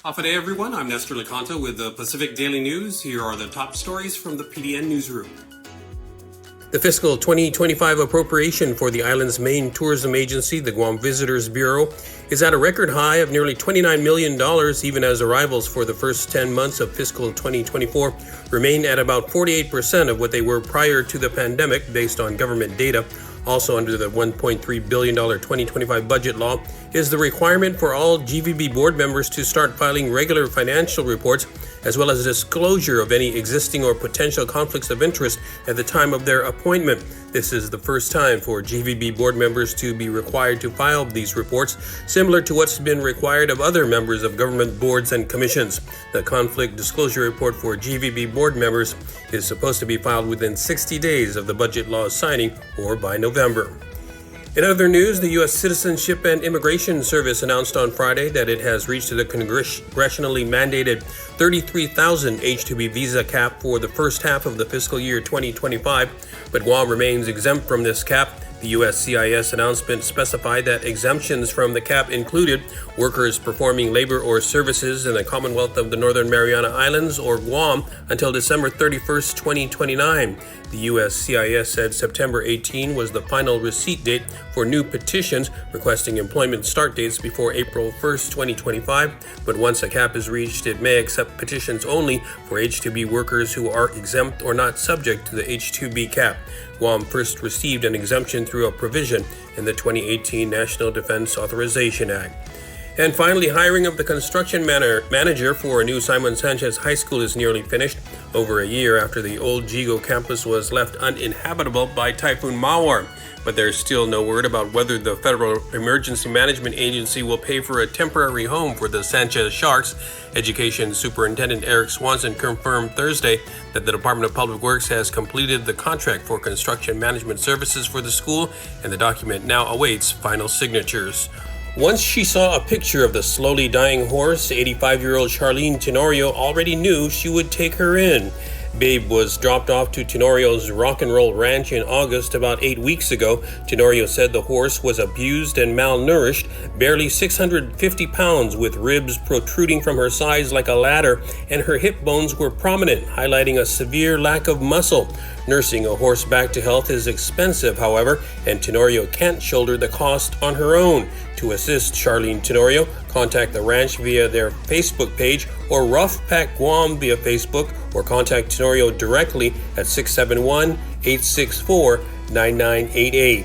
Hafa day, everyone. I'm Nestor Leconta with the Pacific Daily News. Here are the top stories from the PDN newsroom. The fiscal 2025 appropriation for the island's main tourism agency, the Guam Visitors Bureau, is at a record high of nearly $29 million, even as arrivals for the first 10 months of fiscal 2024 remain at about 48% of what they were prior to the pandemic, based on government data. Also under the $1.3 billion 2025 budget law is the requirement for all GVB board members to start filing regular financial reports, as well as disclosure of any existing or potential conflicts of interest at the time of their appointment. This is the first time for GVB board members to be required to file these reports, similar to what's been required of other members of government boards and commissions. The conflict disclosure report for GVB board members is supposed to be filed within 60 days of the budget law signing, or by November. In other news, the U.S. Citizenship and Immigration Service announced on Friday that it has reached the congressionally mandated 33,000 H-2B visa cap for the first half of the fiscal year 2025, but Guam remains exempt from this cap. The USCIS announcement specified that exemptions from the cap included workers performing labor or services in the Commonwealth of the Northern Mariana Islands or Guam until December 31st, 2029. The USCIS said September 18 was the final receipt date for new petitions requesting employment start dates before April 1st, 2025, but once a cap is reached, it may accept petitions only for H-2B workers who are exempt or not subject to the H-2B cap. Guam first received an exemption through a provision in the 2018 National Defense Authorization Act. And finally, hiring of the construction manager for a new Sanchez High School is nearly finished, over a year after the old Jigo campus was left uninhabitable by Typhoon Mawar. But there's still no word about whether the Federal Emergency Management Agency will pay for a temporary home for the Sanchez Sharks. Education Superintendent Eric Swanson confirmed Thursday that the Department of Public Works has completed the contract for construction management services for the school, and the document now awaits final signatures. Once she saw a picture of the slowly dying horse, 85-year-old Charlene Tenorio already knew she would take her in. Babe was dropped off to Tenorio's Rock and Roll Ranch in August about 8 weeks ago. Tenorio said the horse was abused and malnourished, barely 650 pounds, with ribs protruding from her sides like a ladder, and her hip bones were prominent, highlighting a severe lack of muscle. Nursing a horse back to health is expensive, however, and Tenorio can't shoulder the cost on her own. To assist Charlene Tenorio, contact the ranch via their Facebook page or Rough Pack Guam via Facebook, or contact Tenorio directly at 671-864-9988.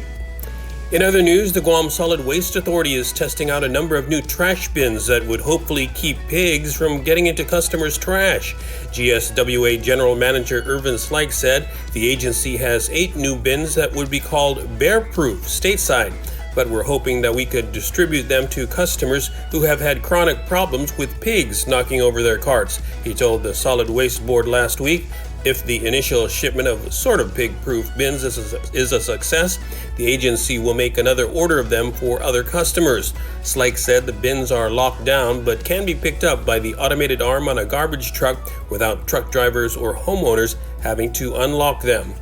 In other news, the Guam Solid Waste Authority is testing out a number of new trash bins that would hopefully keep pigs from getting into customers' trash. GSWA General Manager Irvin Slyke said the agency has 8 new bins that would be called bear-proof stateside, but we're hoping that we could distribute them to customers who have had chronic problems with pigs knocking over their carts, he told the Solid Waste Board last week. If the initial shipment of sort of pig-proof bins is a success, the agency will make another order of them for other customers. Slyke said the bins are locked down but can be picked up by the automated arm on a garbage truck without truck drivers or homeowners having to unlock them.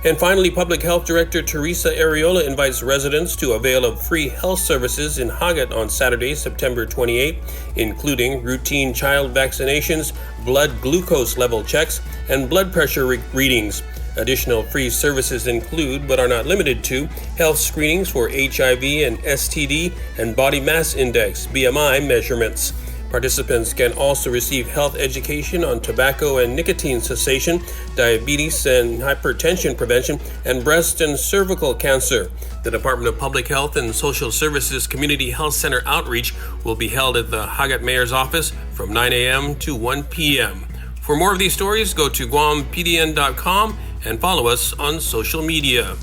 And finally, Public Health Director Teresa Arreola invites residents to avail of free health services in Hågat on Saturday, September 28, including routine child vaccinations, blood glucose level checks, and blood pressure readings. Additional free services include, but are not limited to, health screenings for HIV and STD and body mass index (BMI) measurements. Participants can also receive health education on tobacco and nicotine cessation, diabetes and hypertension prevention, and breast and cervical cancer. The Department of Public Health and Social Services Community Health Center outreach will be held at the Hågat Mayor's office from 9 a.m. to 1 p.m. For more of these stories, go to GuamPDN.com and follow us on social media.